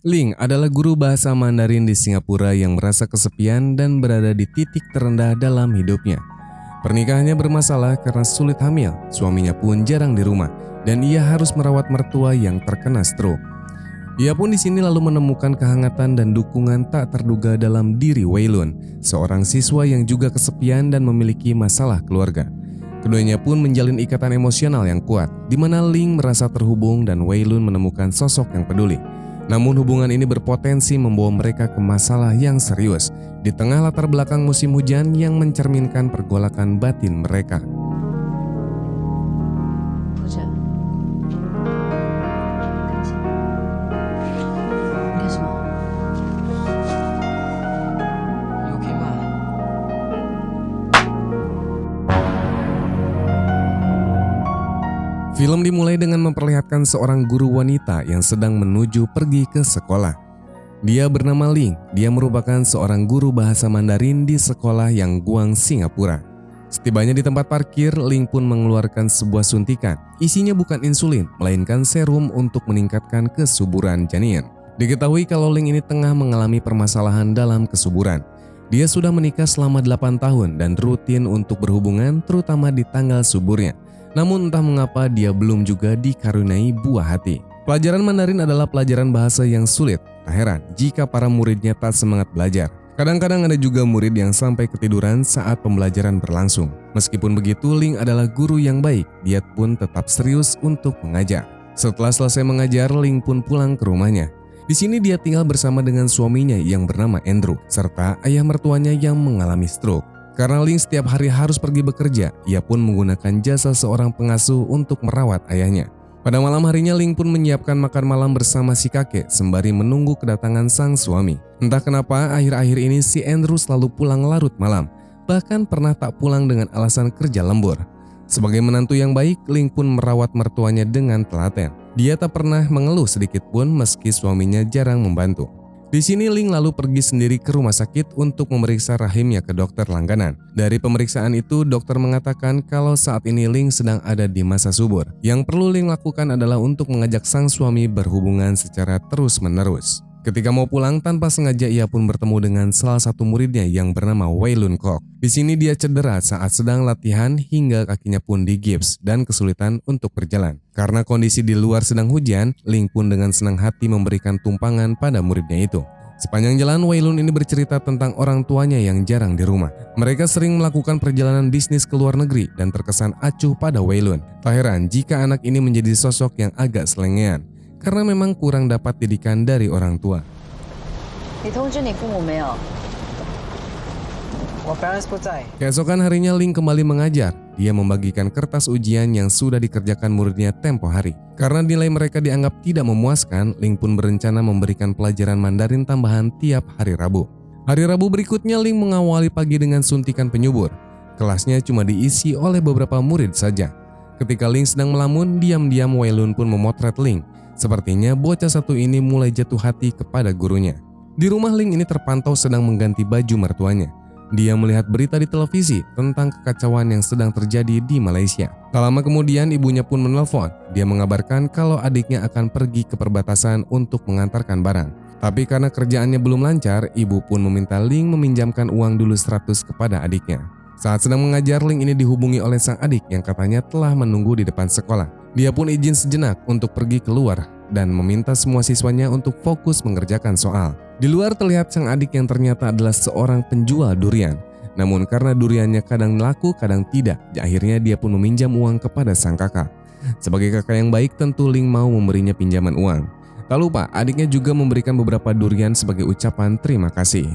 Ling adalah guru bahasa Mandarin di Singapura yang merasa kesepian dan berada di titik terendah dalam hidupnya. Pernikahannya bermasalah karena sulit hamil, suaminya pun jarang di rumah, dan ia harus merawat mertua yang terkena stroke. Ia pun di sini lalu menemukan kehangatan dan dukungan tak terduga dalam diri Wei Lun, seorang siswa yang juga kesepian dan memiliki masalah keluarga. Keduanya pun menjalin ikatan emosional yang kuat, di mana Ling merasa terhubung dan Wei Lun menemukan sosok yang peduli. Namun hubungan ini berpotensi membawa mereka ke masalah yang serius, di tengah latar belakang musim hujan yang mencerminkan pergolakan batin mereka. 不是，看一下，你看什么？你 OK 吗？ Film dimulai dengan memperlihatkan seorang guru wanita yang sedang menuju pergi ke sekolah. Dia bernama Ling, dia merupakan seorang guru bahasa Mandarin di sekolah yang Guang, Singapura. Setibanya di tempat parkir, Ling pun mengeluarkan sebuah suntikan. Isinya bukan insulin, melainkan serum untuk meningkatkan kesuburan janin. Diketahui kalau Ling ini tengah mengalami permasalahan dalam kesuburan. Dia sudah menikah selama 8 tahun dan rutin untuk berhubungan terutama di tanggal suburnya. Namun entah mengapa dia belum juga dikaruniai buah hati. Pelajaran Mandarin adalah pelajaran bahasa yang sulit. Tak heran jika para muridnya tak semangat belajar. Kadang-kadang ada juga murid yang sampai ketiduran saat pembelajaran berlangsung. Meskipun begitu, Ling adalah guru yang baik. Dia pun tetap serius untuk mengajar. Setelah selesai mengajar, Ling pun pulang ke rumahnya. Di sini dia tinggal bersama dengan suaminya yang bernama Andrew, serta ayah mertuanya yang mengalami stroke. Karena Ling setiap hari harus pergi bekerja, ia pun menggunakan jasa seorang pengasuh untuk merawat ayahnya. Pada malam harinya, Ling pun menyiapkan makan malam bersama si kakek sembari menunggu kedatangan sang suami. Entah kenapa akhir-akhir ini si Andrew selalu pulang larut malam, bahkan pernah tak pulang dengan alasan kerja lembur. Sebagai menantu yang baik, Ling pun merawat mertuanya dengan telaten. Dia tak pernah mengeluh sedikit pun meski suaminya jarang membantu. Di sini Ling lalu pergi sendiri ke rumah sakit untuk memeriksa rahimnya ke dokter langganan. Dari pemeriksaan itu, dokter mengatakan kalau saat ini Ling sedang ada di masa subur. Yang perlu Ling lakukan adalah untuk mengajak sang suami berhubungan secara terus-menerus. Ketika mau pulang, tanpa sengaja ia pun bertemu dengan salah satu muridnya yang bernama Wei Lun Kok. Di sini dia cedera saat sedang latihan hingga kakinya pun digips dan kesulitan untuk berjalan. Karena kondisi di luar sedang hujan, Ling pun dengan senang hati memberikan tumpangan pada muridnya itu. Sepanjang jalan, Wei Lun ini bercerita tentang orang tuanya yang jarang di rumah. Mereka sering melakukan perjalanan bisnis ke luar negeri dan terkesan acuh pada Wei Lun. Tak heran jika anak ini menjadi sosok yang agak selengean, karena memang kurang dapat didikan dari orang tua. 你通知你父母没有？ 我 parents 不在。 Keesokan harinya Ling kembali mengajar. Dia membagikan kertas ujian yang sudah dikerjakan muridnya tempo hari. Karena nilai mereka dianggap tidak memuaskan, Ling pun berencana memberikan pelajaran Mandarin tambahan tiap hari Rabu. Hari Rabu berikutnya Ling mengawali pagi dengan suntikan penyubur. Kelasnya cuma diisi oleh beberapa murid saja. Ketika Ling sedang melamun, diam-diam Wei Lun pun memotret Ling. Sepertinya bocah satu ini mulai jatuh hati kepada gurunya. Di rumah Ling ini terpantau sedang mengganti baju mertuanya. Dia melihat berita di televisi tentang kekacauan yang sedang terjadi di Malaysia. Tak lama kemudian ibunya pun menelpon. Dia mengabarkan kalau adiknya akan pergi ke perbatasan untuk mengantarkan barang. Tapi karena kerjaannya belum lancar, ibu pun meminta Ling meminjamkan uang dulu 100 kepada adiknya. Saat sedang mengajar, Ling ini dihubungi oleh sang adik yang katanya telah menunggu di depan sekolah. Dia pun izin sejenak untuk pergi keluar dan meminta semua siswanya untuk fokus mengerjakan soal. Di luar terlihat sang adik yang ternyata adalah seorang penjual durian. Namun karena duriannya kadang laku kadang tidak, akhirnya dia pun meminjam uang kepada sang kakak. Sebagai kakak yang baik, tentu Ling mau memberinya pinjaman uang. Tak lupa, adiknya juga memberikan beberapa durian sebagai ucapan terima kasih.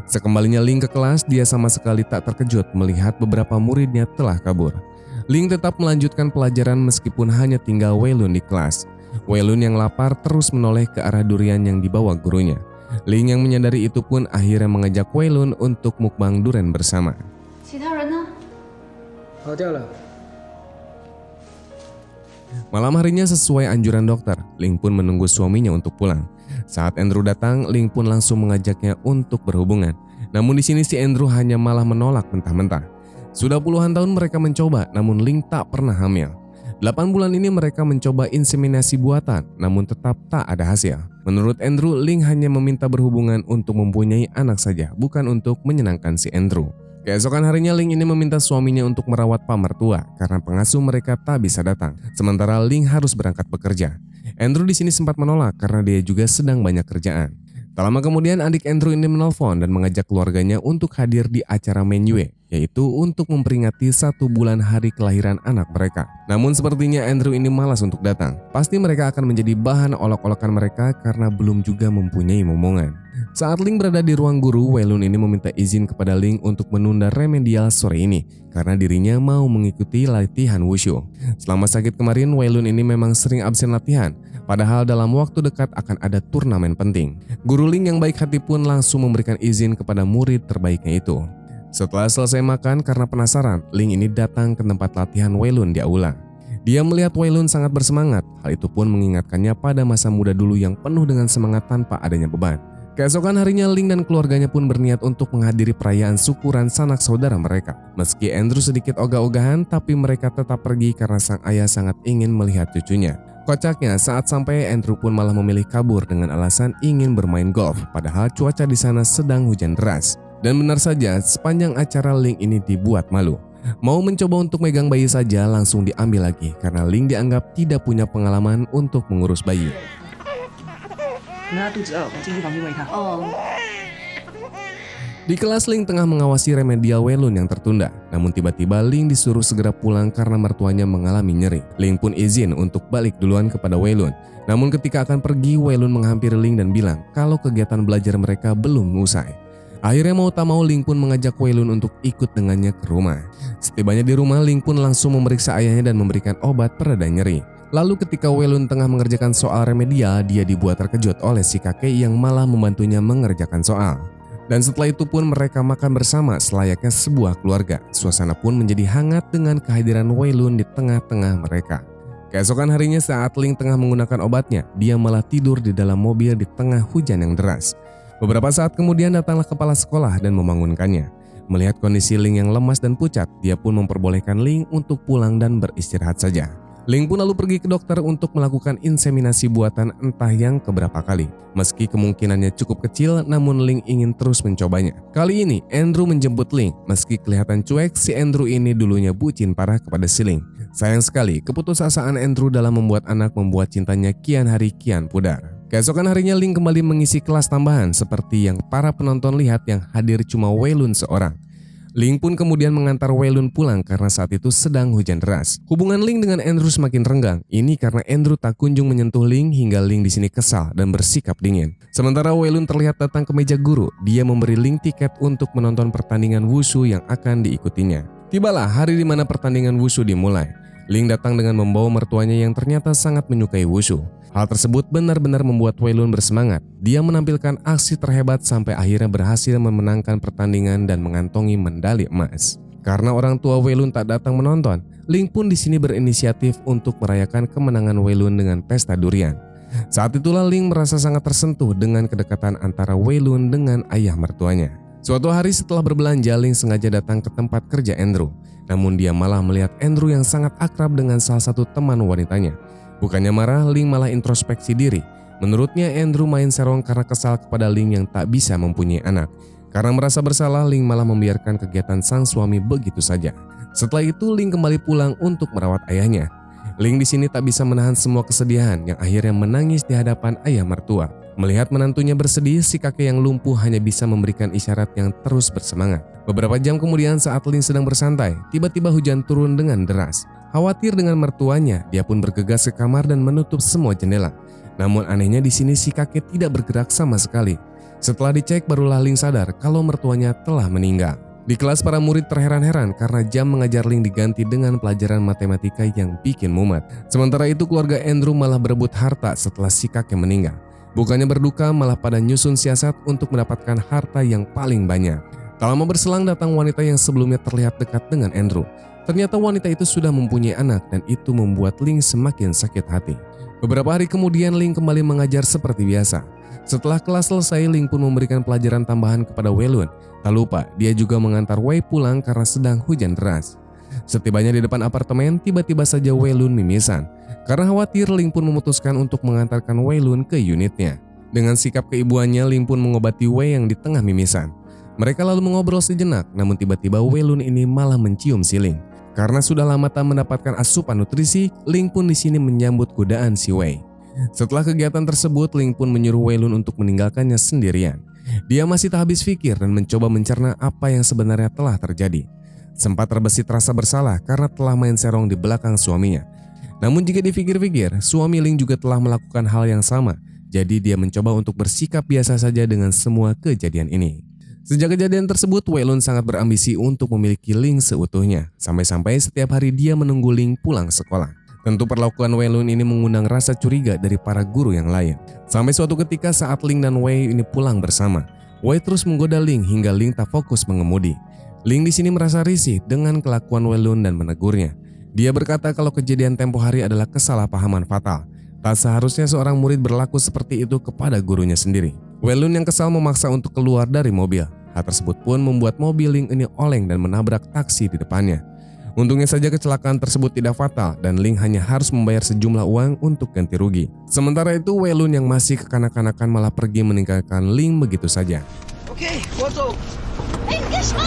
Sekembalinya Ling ke kelas, dia sama sekali tak terkejut melihat beberapa muridnya telah kabur. Ling tetap melanjutkan pelajaran meskipun hanya tinggal Wei Lun di kelas. Wei Lun yang lapar terus menoleh ke arah durian yang dibawa gurunya. Ling yang menyadari itu pun akhirnya mengajak Wei Lun untuk mukbang durian bersama. 其他人呢？ 跑掉了。 Malam harinya sesuai anjuran dokter, Ling pun menunggu suaminya untuk pulang. Saat Andrew datang, Ling pun langsung mengajaknya untuk berhubungan. Namun di sini si Andrew hanya malah menolak mentah-mentah. Sudah puluhan tahun mereka mencoba, namun Ling tak pernah hamil. 8 bulan ini mereka mencoba inseminasi buatan, namun tetap tak ada hasil. Menurut Andrew, Ling hanya meminta berhubungan untuk mempunyai anak saja, bukan untuk menyenangkan si Andrew. Keesokan harinya Ling ini meminta suaminya untuk merawat pamertua karena pengasuh mereka tak bisa datang, sementara Ling harus berangkat bekerja. Andrew di sini sempat menolak karena dia juga sedang banyak kerjaan. Tak lama kemudian adik Andrew ini menelpon dan mengajak keluarganya untuk hadir di acara Menyue, yaitu untuk memperingati 1 bulan hari kelahiran anak mereka. Namun sepertinya Andrew ini malas untuk datang. Pasti mereka akan menjadi bahan olok-olokan mereka karena belum juga mempunyai momongan. Saat Ling berada di ruang guru, Wei Lun ini meminta izin kepada Ling untuk menunda remedial sore ini karena dirinya mau mengikuti latihan wushu. Selama sakit kemarin, Wei Lun ini memang sering absen latihan, padahal dalam waktu dekat akan ada turnamen penting. Guru Ling yang baik hati pun langsung memberikan izin kepada murid terbaiknya itu. Setelah selesai makan, karena penasaran, Ling ini datang ke tempat latihan Wei Lun di aula. Dia melihat Wei Lun sangat bersemangat, hal itu pun mengingatkannya pada masa muda dulu yang penuh dengan semangat tanpa adanya beban. Keesokan harinya Ling dan keluarganya pun berniat untuk menghadiri perayaan syukuran sanak saudara mereka. Meski Andrew sedikit ogah-ogahan, tapi mereka tetap pergi karena sang ayah sangat ingin melihat cucunya. Kocaknya, saat sampai Andrew pun malah memilih kabur dengan alasan ingin bermain golf, padahal cuaca di sana sedang hujan deras. Dan benar saja, sepanjang acara Ling ini dibuat malu. Mau mencoba untuk megang bayi saja langsung diambil lagi karena Ling dianggap tidak punya pengalaman untuk mengurus bayi. 那肚子饿，我进去房间喂它。哦， Di kelas Ling tengah mengawasi remedial Wei Lun yang tertunda. Namun tiba-tiba Ling disuruh segera pulang karena mertuanya mengalami nyeri. Ling pun izin untuk balik duluan kepada Wei Lun. Namun ketika akan pergi, Wei Lun menghampiri Ling dan bilang kalau kegiatan belajar mereka belum usai. Akhirnya mau tak mau Ling pun mengajak Wei Lun untuk ikut dengannya ke rumah. Setibanya di rumah, Ling pun langsung memeriksa ayahnya dan memberikan obat pereda nyeri. Lalu ketika Wei Lun tengah mengerjakan soal remedial, dia dibuat terkejut oleh si kakek yang malah membantunya mengerjakan soal. Dan setelah itu pun mereka makan bersama selayaknya sebuah keluarga. Suasana pun menjadi hangat dengan kehadiran Wei Lun di tengah-tengah mereka. Keesokan harinya saat Ling tengah menggunakan obatnya, dia malah tidur di dalam mobil di tengah hujan yang deras. Beberapa saat kemudian datanglah kepala sekolah dan membangunkannya. Melihat kondisi Ling yang lemas dan pucat, dia pun memperbolehkan Ling untuk pulang dan beristirahat saja. Ling pun lalu pergi ke dokter untuk melakukan inseminasi buatan entah yang keberapa kali. Meski kemungkinannya cukup kecil, namun Ling ingin terus mencobanya. Kali ini Andrew menjemput Ling. Meski kelihatan cuek, si Andrew ini dulunya bucin parah kepada si Ling. Sayang sekali, keputusasaan Andrew dalam membuat anak membuat cintanya kian hari kian pudar. Keesokan harinya Ling kembali mengisi kelas tambahan seperti yang para penonton lihat yang hadir cuma Wei Lun seorang. Ling pun kemudian mengantar Wei Lun pulang karena saat itu sedang hujan deras. Hubungan Ling dengan Andrew semakin renggang. Ini karena Andrew tak kunjung menyentuh Ling hingga Ling di sini kesal dan bersikap dingin. Sementara Wei Lun terlihat datang ke meja guru. Dia memberi Ling tiket untuk menonton pertandingan wushu yang akan diikutinya. Tibalah hari di mana pertandingan wushu dimulai. Ling datang dengan membawa mertuanya yang ternyata sangat menyukai wushu. Hal tersebut benar-benar membuat Wei Lun bersemangat. Dia menampilkan aksi terhebat sampai akhirnya berhasil memenangkan pertandingan dan mengantongi medali emas. Karena orang tua Wei Lun tak datang menonton, Ling pun di sini berinisiatif untuk merayakan kemenangan Wei Lun dengan pesta durian. Saat itulah Ling merasa sangat tersentuh dengan kedekatan antara Wei Lun dengan ayah mertuanya. Suatu hari setelah berbelanja, Ling sengaja datang ke tempat kerja Andrew. Namun dia malah melihat Andrew yang sangat akrab dengan salah satu teman wanitanya. Bukannya marah, Ling malah introspeksi diri. Menurutnya Andrew main serong karena kesal kepada Ling yang tak bisa mempunyai anak. Karena merasa bersalah, Ling malah membiarkan kegiatan sang suami begitu saja. Setelah itu Ling kembali pulang untuk merawat ayahnya. Ling di sini tak bisa menahan semua kesedihan yang akhirnya menangis di hadapan ayah mertua. Melihat menantunya bersedih, si kakek yang lumpuh hanya bisa memberikan isyarat yang terus bersemangat. Beberapa jam kemudian saat Ling sedang bersantai, tiba-tiba hujan turun dengan deras. Khawatir dengan mertuanya, dia pun bergegas ke kamar dan menutup semua jendela. Namun anehnya di sini si kakek tidak bergerak sama sekali. Setelah dicek barulah Ling sadar kalau mertuanya telah meninggal. Di kelas para murid terheran-heran karena jam mengajar Ling diganti dengan pelajaran matematika yang bikin mumet. Sementara itu keluarga Andrew malah berebut harta setelah si kakek meninggal. Bukannya berduka, malah pada nyusun siasat untuk mendapatkan harta yang paling banyak. Tak lama berselang datang wanita yang sebelumnya terlihat dekat dengan Andrew. Ternyata wanita itu sudah mempunyai anak dan itu membuat Ling semakin sakit hati. Beberapa hari kemudian Ling kembali mengajar seperti biasa. Setelah kelas selesai, Ling pun memberikan pelajaran tambahan kepada Wei Lun. Tak lupa, dia juga mengantar Wei pulang karena sedang hujan deras. Setibanya di depan apartemen, tiba-tiba saja Wei Lun mimisan. Karena khawatir, Ling pun memutuskan untuk mengantarkan Wei Lun ke unitnya. Dengan sikap keibuannya, Ling pun mengobati Wei yang di tengah mimisan. Mereka lalu mengobrol sejenak, namun tiba-tiba Wei Lun ini malah mencium si Ling. Karena sudah lama tak mendapatkan asupan nutrisi, Ling pun di sini menyambut godaan si Wei. Setelah kegiatan tersebut, Ling pun menyuruh Wei Lun untuk meninggalkannya sendirian. Dia masih tak habis pikir dan mencoba mencerna apa yang sebenarnya telah terjadi. Sempat terbesit rasa bersalah karena telah main serong di belakang suaminya. Namun jika dipikir-pikir, suami Ling juga telah melakukan hal yang sama. Jadi dia mencoba untuk bersikap biasa saja dengan semua kejadian ini. Sejak kejadian tersebut, Wei Lun sangat berambisi untuk memiliki Ling seutuhnya. Sampai-sampai setiap hari dia menunggu Ling pulang sekolah. Tentu perlakuan Wei Lun ini mengundang rasa curiga dari para guru yang lain. Sampai suatu ketika saat Ling dan Wei ini pulang bersama, Wei terus menggoda Ling hingga Ling tak fokus mengemudi. Ling di sini merasa risih dengan kelakuan Wei Lun dan menegurnya. Dia berkata kalau kejadian tempo hari adalah kesalahpahaman fatal. Tak seharusnya seorang murid berlaku seperti itu kepada gurunya sendiri. Wei Lun yang kesal memaksa untuk keluar dari mobil. Hal tersebut pun membuat mobil Ling ini oleng dan menabrak taksi di depannya. Untungnya saja kecelakaan tersebut tidak fatal dan Ling hanya harus membayar sejumlah uang untuk ganti rugi. Sementara itu Wei Lun yang masih kekanak-kanakan malah pergi meninggalkan Ling begitu saja. OK，我走。 哎，你干什么？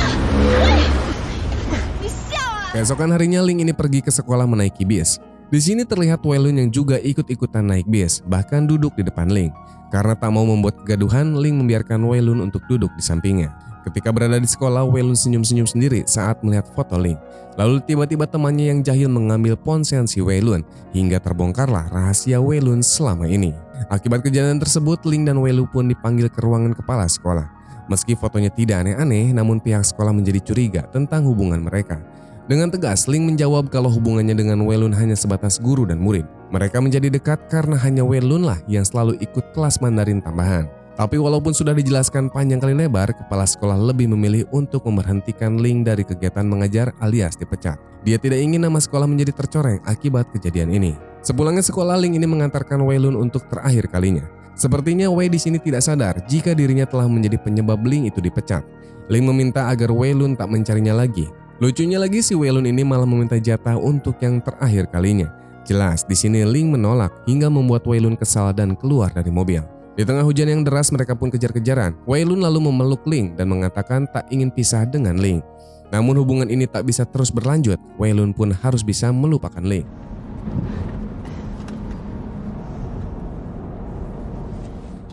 喂，你笑啊！ Keesokan harinya Ling ini pergi ke sekolah menaiki bis. Di sini terlihat Wei Lun yang juga ikut-ikutan naik bis, bahkan duduk di depan Ling. Karena tak mau membuat kegaduhan, Ling membiarkan Wei Lun untuk duduk di sampingnya. Ketika berada di sekolah, Wei Lun senyum-senyum sendiri saat melihat foto Ling. Lalu tiba-tiba temannya yang jahil mengambil ponsel si Wei Lun, hingga terbongkarlah rahasia Wei Lun selama ini. Akibat kejadian tersebut, Ling dan Wei Lun pun dipanggil ke ruangan kepala sekolah. Meski fotonya tidak aneh-aneh, namun pihak sekolah menjadi curiga tentang hubungan mereka. Dengan tegas, Ling menjawab kalau hubungannya dengan Wei Lun hanya sebatas guru dan murid. Mereka menjadi dekat karena hanya Wei Lun lah yang selalu ikut kelas Mandarin tambahan. Tapi walaupun sudah dijelaskan panjang kali lebar, kepala sekolah lebih memilih untuk memberhentikan Ling dari kegiatan mengajar alias dipecat. Dia tidak ingin nama sekolah menjadi tercoreng akibat kejadian ini. Sepulangnya sekolah, Ling ini mengantarkan Wei Lun untuk terakhir kalinya. Sepertinya Wei di sini tidak sadar jika dirinya telah menjadi penyebab Ling itu dipecat. Ling meminta agar Wei Lun tak mencarinya lagi. Lucunya lagi si Wei Lun ini malah meminta jatah untuk yang terakhir kalinya. Jelas di sini Ling menolak hingga membuat Wei Lun kesal dan keluar dari mobil. Di tengah hujan yang deras mereka pun kejar-kejaran. Wei Lun lalu memeluk Ling dan mengatakan tak ingin pisah dengan Ling. Namun hubungan ini tak bisa terus berlanjut. Wei Lun pun harus bisa melupakan Ling.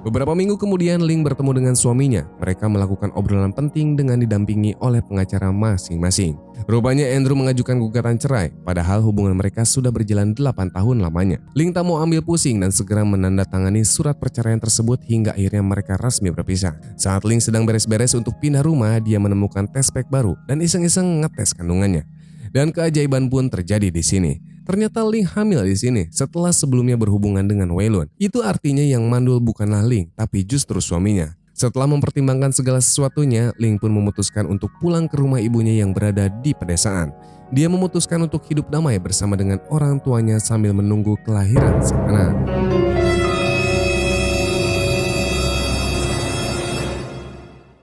Beberapa minggu kemudian Ling bertemu dengan suaminya. Mereka melakukan obrolan penting dengan didampingi oleh pengacara masing-masing. Rupanya Andrew mengajukan gugatan cerai, padahal hubungan mereka sudah berjalan 8 tahun lamanya. Ling tak mau ambil pusing dan segera menandatangani surat perceraian tersebut hingga akhirnya mereka resmi berpisah. Saat Ling sedang beres-beres untuk pindah rumah, dia menemukan test pack baru dan iseng-iseng ngetes kandungannya. Dan keajaiban pun terjadi di sini. Ternyata Ling hamil di sini setelah sebelumnya berhubungan dengan Wei Lun. Itu artinya yang mandul bukanlah Ling, tapi justru suaminya. Setelah mempertimbangkan segala sesuatunya, Ling pun memutuskan untuk pulang ke rumah ibunya yang berada di pedesaan. Dia memutuskan untuk hidup damai bersama dengan orang tuanya sambil menunggu kelahiran sang anak.